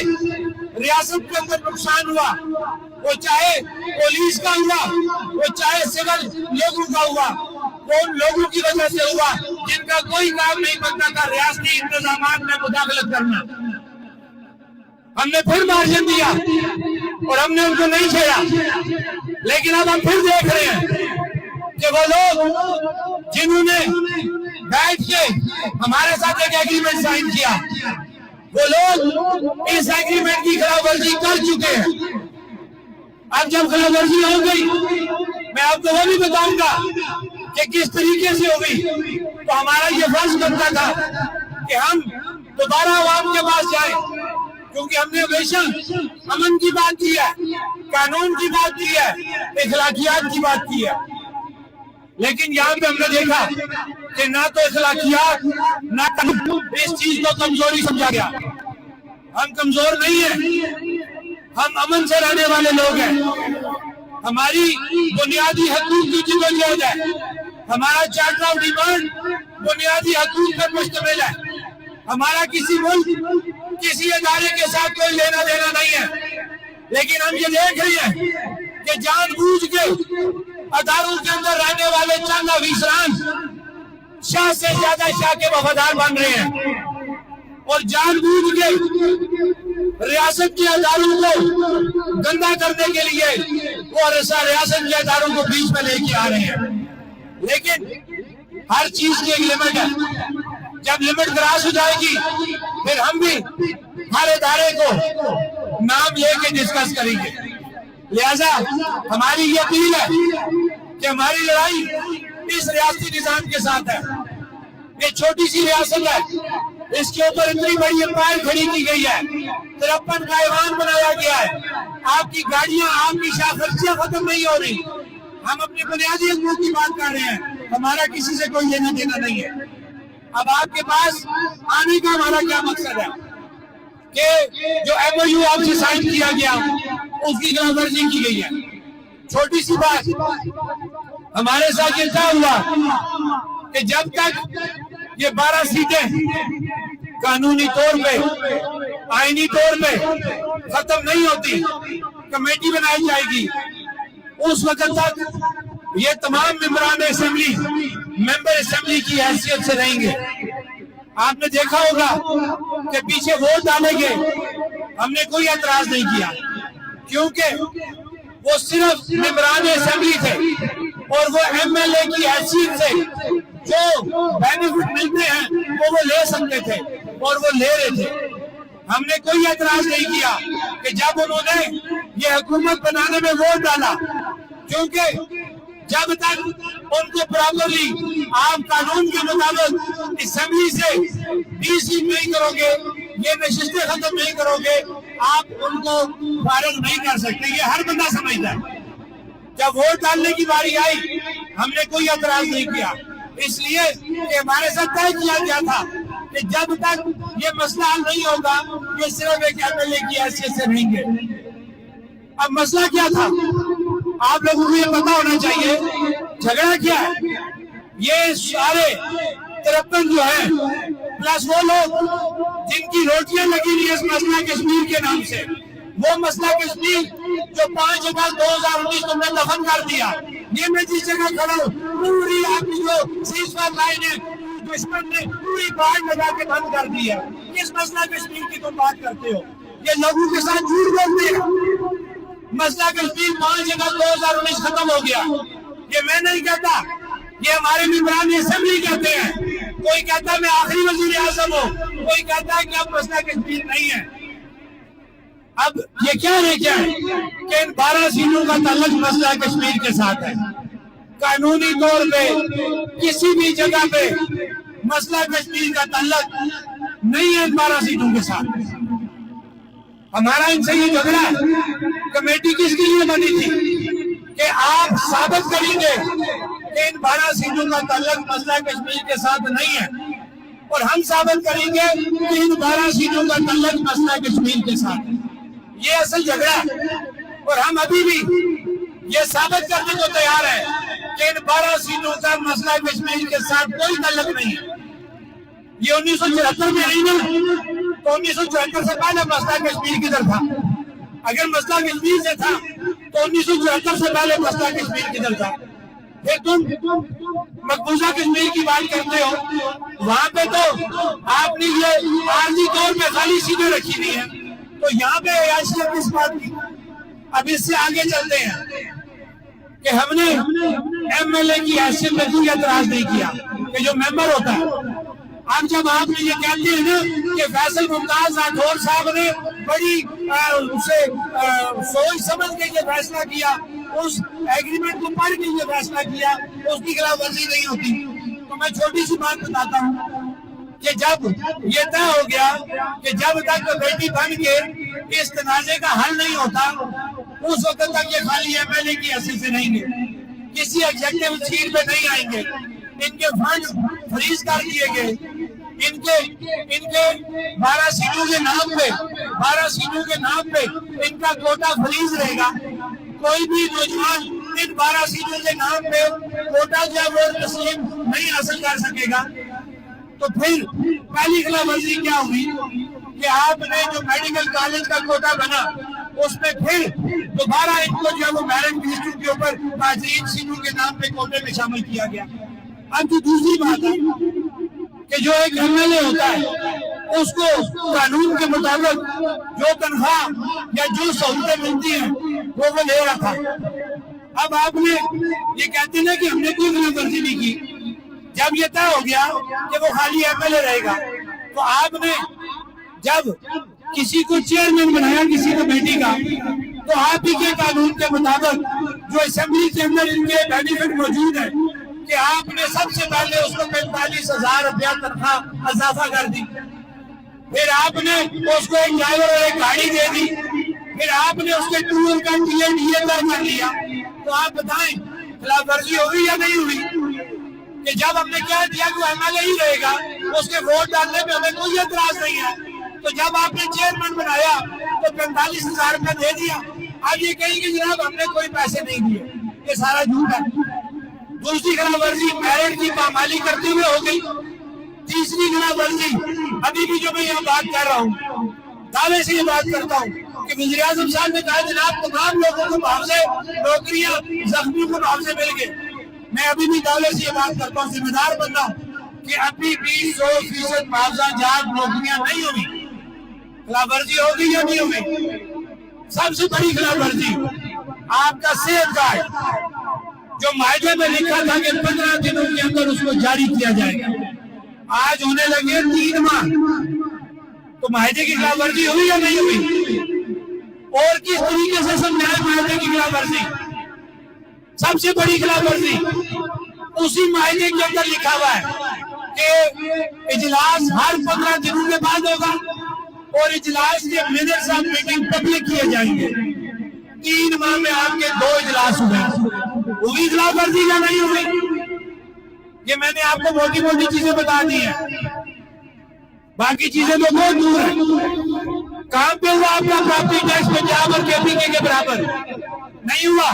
ریاست کے اندر نقصان ہوا، وہ چاہے پولیس کا ہوا، وہ چاہے سول لوگوں کا ہوا، وہ ان لوگوں کی وجہ سے ہوا جن کا کوئی کام نہیں بنتا تھا ریاستی انتظامات میں مداخلت کرنا۔ ہم نے پھر مارجن دیا اور ہم نے ان کو نہیں چھیڑا، لیکن اب ہم پھر دیکھ رہے ہیں کہ وہ لوگ جنہوں نے بیٹھ کے ہمارے ساتھ ایک ایگریمنٹ سائن کیا، وہ لوگ اس ایگریمنٹ کی خلاف ورزی کر چکے ہیں۔ اب جب خلاف ورزی ہو گئی، میں آپ کو وہ بھی بتاؤں گا کہ کس طریقے سے ہو گئی، تو ہمارا یہ فرض بنتا تھا کہ ہم دوبارہ عوام کے پاس جائیں، کیونکہ ہم نے ہمیشہ امن کی بات کی ہے، قانون کی بات کی ہے، اخلاقیات کی بات کی ہے، لیکن یہاں پہ ہم نے دیکھا کہ نہ تو اخلاقیات نہ قانون، اس چیز کو کمزوری سمجھا گیا۔ ہم کمزور نہیں ہیں، ہم امن سے رہنے والے لوگ ہیں، ہماری بنیادی حقوق کی جدوجہد ہے، ہمارا چارٹر آف ڈیمانڈ بنیادی حقوق پر مشتمل ہے، ہمارا کسی ملک کسی ادارے کے ساتھ کوئی لینا دینا نہیں ہے، لیکن ہم یہ دیکھ رہے ہیں کہ جان بوجھ کے اداروں کے اندر رہنے والے چند افسران شاہ سے زیادہ شاہ کے وفادار بن رہے ہیں، اور جان بوجھ کے ریاست کے اداروں کو گندا کرنے کے لیے وہ ریاست کے اداروں کو بیچ میں لے کے آ رہے ہیں۔ لیکن ہر چیز کی ایک لمٹ ہے، جب لمٹ کراس ہو جائے گی پھر ہم بھی ہر ادارے کو نام لے کے ڈسکس کریں گے۔ لہذا ہماری یہ اپیل ہے کہ ہماری لڑائی اس ریاستی نظام کے ساتھ ہے۔ یہ چھوٹی سی ریاست ہے، اس کے اوپر اتنی بڑی امپائر کھڑی کی گئی ہے، 53 کا ایوان بنایا گیا ہے، آپ کی گاڑیاں، آپ کی شاخرچیاں ختم نہیں ہو رہی، ہم اپنی بنیادی حقوق کی بات کر رہے ہیں، ہمارا کسی سے کوئی لینا دینا نہیں ہے۔ اب آپ کے پاس آنے کا ہمارا کیا مقصد ہے کہ جو ایم او یو آپ سے سائن کیا گیا اس کی خلاف ورزی کی گئی ہے۔ چھوٹی سی بات، ہمارے ساتھ یہ طے ہوا کہ جب تک یہ 12 سیٹیں قانونی طور پہ، آئینی طور پہ ختم نہیں ہوتی، کمیٹی بنائی جائے گی، اس وقت تک یہ تمام ممبران اسمبلی ممبر اسمبلی کی حیثیت سے رہیں گے۔ آپ نے دیکھا ہوگا کہ پیچھے ووٹ ڈالے گے، ہم نے کوئی اعتراض نہیں کیا، کیونکہ وہ صرف ممبران اسمبلی تھے اور وہ ایم ایل اے کی حیثیت سے جو بینیفٹ ملتے ہیں وہ لے سکتے تھے اور وہ لے رہے تھے۔ ہم نے کوئی اعتراض نہیں کیا کہ جب انہوں نے یہ حکومت بنانے میں ووٹ ڈالا، کیونکہ جب تک ان کو پراپرلی آپ قانون کے مطابق اسمبلی سے ڈی سیٹ نہیں کرو گے، یہ نشستیں ختم نہیں کرو گے، آپ ان کو فارغ نہیں کر سکتے، یہ ہر بندہ سمجھتا ہے۔ جب ووٹ ڈالنے کی باری آئی ہم نے کوئی اعتراض نہیں کیا، اس لیے کہ ہمارے ساتھ طے کیا گیا تھا کہ جب تک یہ مسئلہ حل نہیں ہوگا یہ صرف ایک ایم ایل اے کی حیثیت سے رہیں گے۔ اب مسئلہ کیا تھا آپ لوگوں کو یہ پتا ہونا چاہیے، جھگڑا کیا ہے۔ یہ سارے 53 جو ہیں پلس وہ لوگ جن کی روٹیاں لگی ہوئی اس مسئلہ کشمیر کے نام سے، وہ مسئلہ کشمیر جو 5 اگست 2019 تم نے دفن کر دیا، یہ میں جس جگہ کھڑا ہوں پوری آپ کی جو سیز فائر لائن ہے دشمن نے پوری باڑ لگا کے بند کر دی ہے۔ کس مسئلہ کشمیر کی تم بات کرتے ہو؟ یہ لوگوں کے ساتھ جھوٹ بولتے ہیں۔ مسئلہ کشمیر 5 اگست 2019 ختم ہو گیا، یہ میں نہیں کہتا، یہ ہمارے ممبران اسمبلی کہتے ہیں۔ کوئی کہتا ہے میں آخری وزیر اعظم ہوں، کوئی کہتا ہے کہ اب مسئلہ کشمیر نہیں ہے۔ اب یہ کیا ہے کہ ان 12 سیٹوں کا تعلق مسئلہ کشمیر کے ساتھ ہے۔ قانونی طور پہ کسی بھی جگہ پہ مسئلہ کشمیر کا تعلق نہیں ہے ان 12 سیٹوں کے ساتھ۔ ہمارا ان سے یہ جھگڑا ہے۔ کمیٹی کس کے لیے بنی تھی کہ آپ ثابت کریں گے کہ ان 12 سیٹوں کا تعلق مسئلہ کشمیر کے ساتھ نہیں ہے، اور ہم ثابت کریں گے کہ ان 12 سیٹوں کا تعلق مسئلہ کشمیر کے ساتھ ہے۔ یہ اصل جھگڑا ہے، اور ہم ابھی بھی یہ ثابت کرنے کو تیار ہے کہ ان 12 سیٹوں کا مسئلہ کشمیر کے ساتھ کوئی تعلق نہیں ہے۔ یہ 1974 میں نہیں نا، تو 1974 سے پہلے مسئلہ کشمیر کدھر تھا؟ اگر مسئلہ کشمیر سے تھا تو 1974 سے پہلے مسئلہ کشمیر کدھر تھا؟ پھر تم مقبوضہ کشمیر کی بات کرتے ہو، وہاں پہ تو آپ نے یہ عارضی طور پہ خالی سیٹیں رکھی ہوئی ہیں، تو یہاں پہ حیثیت کس بات کی؟ اب اس سے آگے چلتے ہیں کہ ہم نے ایم ایل اے کی حیثیت میں کوئی اعتراض نہیں کیا کہ جو ممبر ہوتا ہے۔ اب جب آپ نے یہ کہتے ہیں نا کہ فیصل ممتاز راٹھور صاحب نے بڑی سوچ سمجھ کے یہ فیصلہ کیا، اس ایگریمنٹ کو پڑھ کے یہ فیصلہ کیا، اس کی خلاف ورزی نہیں ہوتی، تو میں چھوٹی سی بات بتاتا ہوں کہ جب یہ طے ہو گیا کہ جب تک بیٹی بن کے اس تنازع کا حل نہیں ہوتا اس وقت تک یہ خالی ایم ایل اے کی حیثیت سے نہیں گے، کسی ایگزیکٹو سیٹ پہ نہیں آئیں گے، ان کے فنڈ فریز کر دیے گئے، ان کے 12 سیٹوں کے نام پہ ان کا کوٹا فریز رہے گا، کوئی بھی نوجوان ان 12 سیٹوں کے نام پہ کوٹا جو ہے وہ تسلیم نہیں حاصل کر سکے گا۔ تو پھر پہلی خلاف ورزی کیا ہوئی کہ آپ نے جو میڈیکل کالج کا کوٹا بنا اس میں پھر دوبارہ ان کو جو ہے وہ میرٹ لسٹ کے اوپر 5 سیٹوں کے نام پہ کوٹے میں شامل کیا گیا۔ اب جو دوسری بات ہے کہ جو ایک ایم ایل اے ہوتا ہے اس کو قانون کے مطابق جو تنخواہ یا جو سہولتیں ملتی ہیں وہ لے رہا تھا۔ اب آپ نے یہ کہتے ہیں کہ ہم نے کوئی خلاف ورزی نہیں کی، جب یہ طے ہو گیا کہ وہ خالی ایم ایل اے رہے گا تو آپ نے جب کسی کو چیئرمین بنایا کسی کمیٹی کا تو آپ ہی کے قانون کے مطابق جو اسمبلی کے اندر ان کے بینیفٹ موجود ہے کہ آپ نے سب سے پہلے اس کو 45,000 روپیہ تنخواہ اضافہ کر دی، پھر آپ نے اس کو ایک ڈرائیور اور ایک گاڑی دے دی، پھر آپ نے اس کے ٹور کا ٹی این ڈی اے طے کر لیا۔ تو آپ بتائیں خلاف ورزی ہوئی یا نہیں ہوئی؟ کہ جب ہم نے کہہ دیا کہ وہ ایم ایل اے ہی رہے گا، اس کے ووٹ ڈالنے میں ہمیں کوئی اعتراض نہیں ہے، تو جب آپ نے چیئرمین بنایا تو 45,000 روپے دے دیا، اب یہ کہیں کہ جناب ہم نے کوئی پیسے نہیں دیے، یہ سارا جھوٹ ہے۔ دوسری خلاف ورزی میرٹ کی پامالی کرتے ہوئے ہو گئی۔ تیسری خلاف ورزی ابھی بھی جو میں یہاں بات کر رہا ہوں، دعوے سے یہ بات کرتا ہوں کہ وزیر اعظم صاحب نے کہا جناب تمام لوگوں کو معاوضے، نوکریاں، زخمیوں کو معاوضے مل گئے۔ میں ابھی بھی دعوے سے یہ بات کرتا ہوں، ذمہ دار بندہ ہوں کہ ابھی بھی 100% معاوضہ جات نوکریاں نہیں ہوئی۔ خلاف ورزی ہوگی یا نہیں ہوگی؟ سب سے بڑی خلاف ورزی آپ کا صحت کارڈ جو معاہدے میں لکھا تھا کہ 15 دنوں کے اندر اس کو جاری کیا جائے گا، آج ہونے لگے 3 ماہ، تو معاہدے کی خلاف ورزی ہوئی یا نہیں ہوئی؟ اور کس طریقے سے سمجھائے معاہدے کی خلاف ورزی؟ سب سے بڑی خلاف ورزی اسی معاہدے کے اندر لکھا ہوا ہے کہ اجلاس ہر 15 دنوں کے بعد ہوگا اور اجلاس کے منٹس آف میٹنگ پبلک کیے جائیں گے۔ 3 ماہ میں آپ کے 2 اجلاس ہوئے، ہوئی خلاف ورزی یا نہیں ہوئی؟ یہ میں نے آپ کو موٹی موٹی چیزیں بتا دی ہیں، باقی چیزیں تو بہت دور ہیں۔ کہاں پہ ہوا آپ کا پراپرٹی ٹیکس پنجاب اور کے پی کے برابر؟ نہیں ہوا۔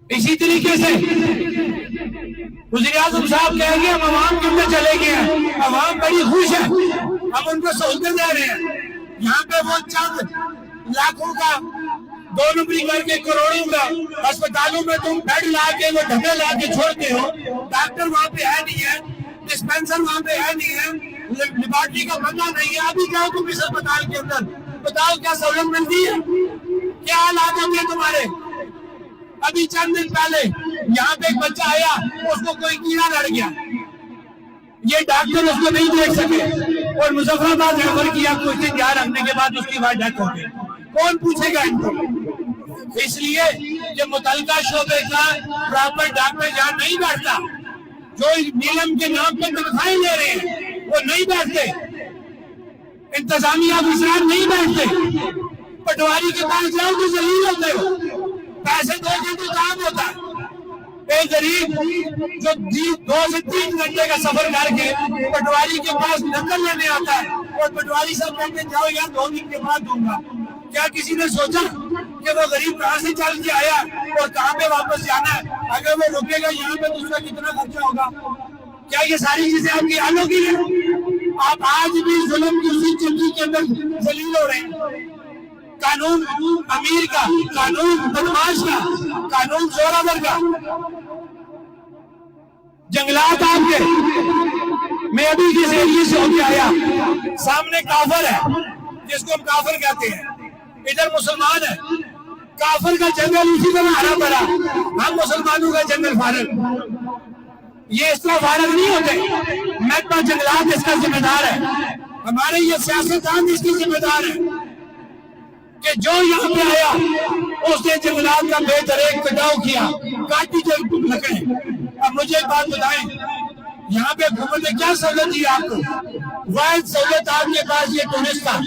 اسی طریقے سے وزیر اعظم صاحب کہیں گے ہم عوام کے اندر چلے گئے ہیں، عوام بڑی خوش ہے، ہم ان کو سہولتیں دے رہے ہیں۔ یہاں پہ وہ چند لاکھوں کا 2 نمبری کر کے کروڑوں کا ہسپتالوں میں تم بیڈ لا کے وہ ڈھبے لا کے چھوڑتے ہو، ڈاکٹر وہاں پہ ہے نہیں ہے، ڈسپینسر وہاں پہ ہے نہیں ہے، لیبارٹری کا بندہ نہیں ہے، ابھی جاؤ تم اس اسپتال کے اندر بتاؤ کیا سہولت ملتی ہے؟ کیا حالات ہوں گے تمہارے؟ ابھی چند دن پہلے یہاں پہ ایک بچہ آیا، اس کو کوئی کیڑا لڑ گیا، یہ ڈاکٹر اس کو نہیں دیکھ سکے اور مظفر آباد ریفر کیا، کچھ دن یہاں رکھنے کے بعد اس کی بعد ڈیتھ ہو گئی۔ کون پوچھے گا ان کو؟ اس لیے کہ متعلقہ شعبے کا پراپر ڈاکٹر یہاں نہیں بیٹھتا، جو نیلم کے نام پہ تنخواہیں لے رہے ہیں وہ نہیں بیٹھتے، انتظامیہ افسران نہیں بیٹھتے، پٹواری کے پاس جاؤ تو ذلیل ہوتے ہو، پیسے دو کے تو کام ہوتا ہے۔ ایک غریب جو 2 سے 3 گھنٹے کا سفر کر کے پٹواری کے پاس نقل لینے آتا ہے اور پٹواری صاحب کہتے ہیں جاؤ یار 2 دن کے بعد دوں گا، کیا کسی نے سوچا کہ وہ غریب کہاں سے چل کے آیا اور کہاں پہ واپس جانا ہے؟ اگر وہ رکے گا یہاں پہ تو اس کا کتنا خرچہ ہوگا؟ کیا یہ ساری چیزیں آپ کی حل ہوگی؟ آپ آج بھی ظلم کی اسی چکی کے اندر ذلیل ہو رہے ہیں. قانون امیر کا، قانون بدماش کا، قانون زورآور کا، جنگلات آپ کے. میں ابھی کس ایریے سے ہو کے آیا، سامنے کافر ہے جس کو ہم کافر کہتے ہیں، ادھر مسلمان ہے. کافر کا جنگل اسی طرح ہرا بھرا، ہم مسلمانوں کا جنگل فارغ. یہ اس طرح فارغ نہیں ہوتے. محکمہ جنگلات اس کا ذمہ دار ہے، ہمارے یہ سیاستدان اس کی ذمہ دار ہے کہ جو یہاں پہ آیا اس نے جنگلات کا بے دریغ کٹاؤ کیا، کاٹی جو لکڑیں. اب مجھے ایک بات بتائیں، یہاں پہ حکومت نے کیا سہولت دی آپ کو؟ واحد سہولت آپ کے پاس یہ ٹورسٹ تھا.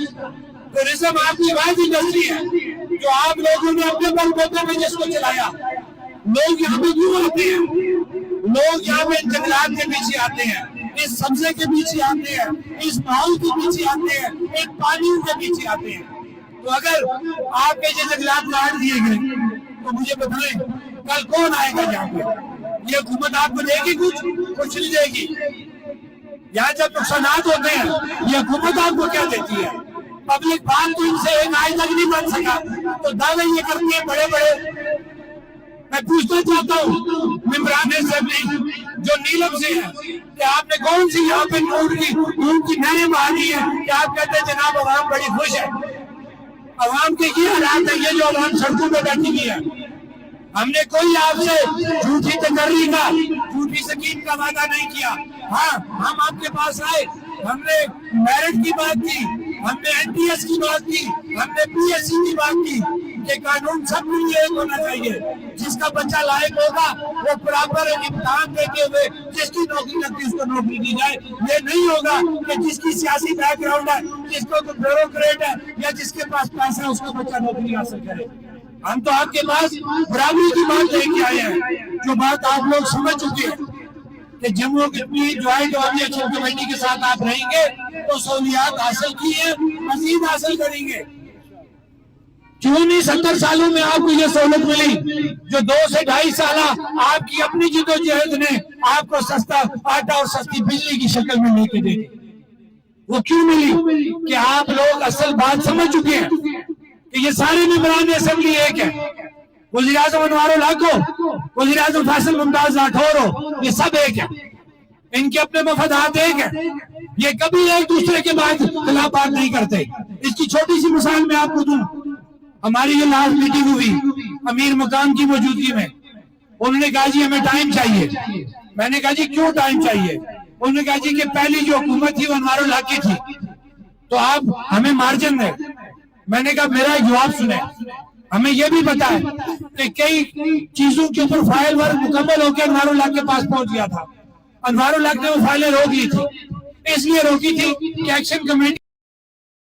ٹورزم آپ کی واحد انڈسٹری ہے جو آپ لوگوں نے اپنے بل بوتے میں جس کو چلایا. لوگ یہاں پہ کیوں آتے ہیں؟ لوگ یہاں پہ جنگلات کے پیچھے آتے ہیں، اس سبزے کے پیچھے آتے ہیں، اس ماحول کے پیچھے آتے ہیں، ایک پانی کے پیچھے آتے ہیں. تو اگر آپ کے یہ جنگلات کاٹ دیے گئے تو مجھے بتائیں کل کون آئے گا یہاں پہ؟ یہ حکومت آپ کو دے گی کچھ نہیں دے گی. یہاں جب نقصانات ہوتے ہیں یہ حکومت آپ کو کیا دیتی ہے؟ پبلک بات تو ان سے ایک آج تک نہیں بن سکا تو دعوے یہ کرتی ہیں بڑے بڑے. میں پوچھنا چاہتا ہوں ممبران اسمبلی جو نیلم سے ہیں کہ آپ نے کون سی یہاں پہ ان کی نہریں بہانی ہے کہ آپ کہتے ہیں جناب عوام بڑی خوش ہے. عوام کے یہ حالات ہے، یہ جو عوام سڑکوں پہ بیٹھی ہوئی ہے. ہم نے کوئی آپ سے جھوٹی تقرری کا، جھوٹی سکیم کا وعدہ نہیں کیا. ہاں ہم آپ کے پاس آئے، ہم نے میرٹ کی بات کی، ہم نے این ٹی ایس کی بات کی، ہم نے پی ایس سی کی بات کی کہ قانون سب کے لیے ایک ہونا چاہیے. جس کا بچہ لائق ہوگا وہ برابر امتحان دیتے ہوئے جس کی نوکری لگتی اس کو نوکری دی جائے. یہ نہیں ہوگا کہ جس کی سیاسی بیک گراؤنڈ ہے، جس کو بیوروکریٹ ہے یا جس کے پاس پیسہ ہے اس کا بچہ نوکری حاصل کرے. ہم تو آپ کے پاس برابری کی بات لے کے آئے ہیں، جو بات آپ لوگ سمجھ چکے ہیں کہ Jammu Kashmir joint objection committee کے ساتھ آپ رہیں گے تو سہولیات حاصل کی ہیں، مزید حاصل کریں گے. کیوں نہیں 70 سالوں میں آپ کو یہ سہولت ملی جو 2 سے 2.5 سالہ آپ کی اپنی جدوجہد نے آپ کو سستا آٹا اور سستی بجلی کی شکل میں لے کے دے دی؟ وہ کیوں ملی؟ کہ آپ لوگ اصل بات سمجھ چکے ہیں کہ یہ سارے ممبران اسمبلی ایک ہے. وزیر اعظم انوار الحق ہو، وزیر اعظم فیصل ممتاز راٹھور ہو، یہ سب ایک ہے. ان کے اپنے مفادات ایک ہیں. یہ کبھی ایک دوسرے کے بعد خلاف بات نہیں کرتے. اس کی چھوٹی سی مثال میں آپ کو دوں. ہماری یہ لاسٹ میٹنگ ہوئی امیر مقام کی موجودگی میں. انہوں نے کہا جی ہمیں ٹائم چاہیے. میں نے کہا جی کیوں ٹائم چاہیے؟ انہوں نے کہا جی کہ پہلی جو حکومت تھی وہ انوار الحق کی تھی تو آپ ہمیں مارجن دیں. میں نے کہا میرا ایک جواب سنیں، ہمیں یہ بھی پتا ہے کہ کئی چیزوں کے اوپر فائل ورک مکمل ہو کے انوار الحق کے پاس پہنچ گیا تھا. انوار الحق نے وہ فائلیں روک لی تھی، اس لیے روکی تھی کہ ایکشن کمیٹی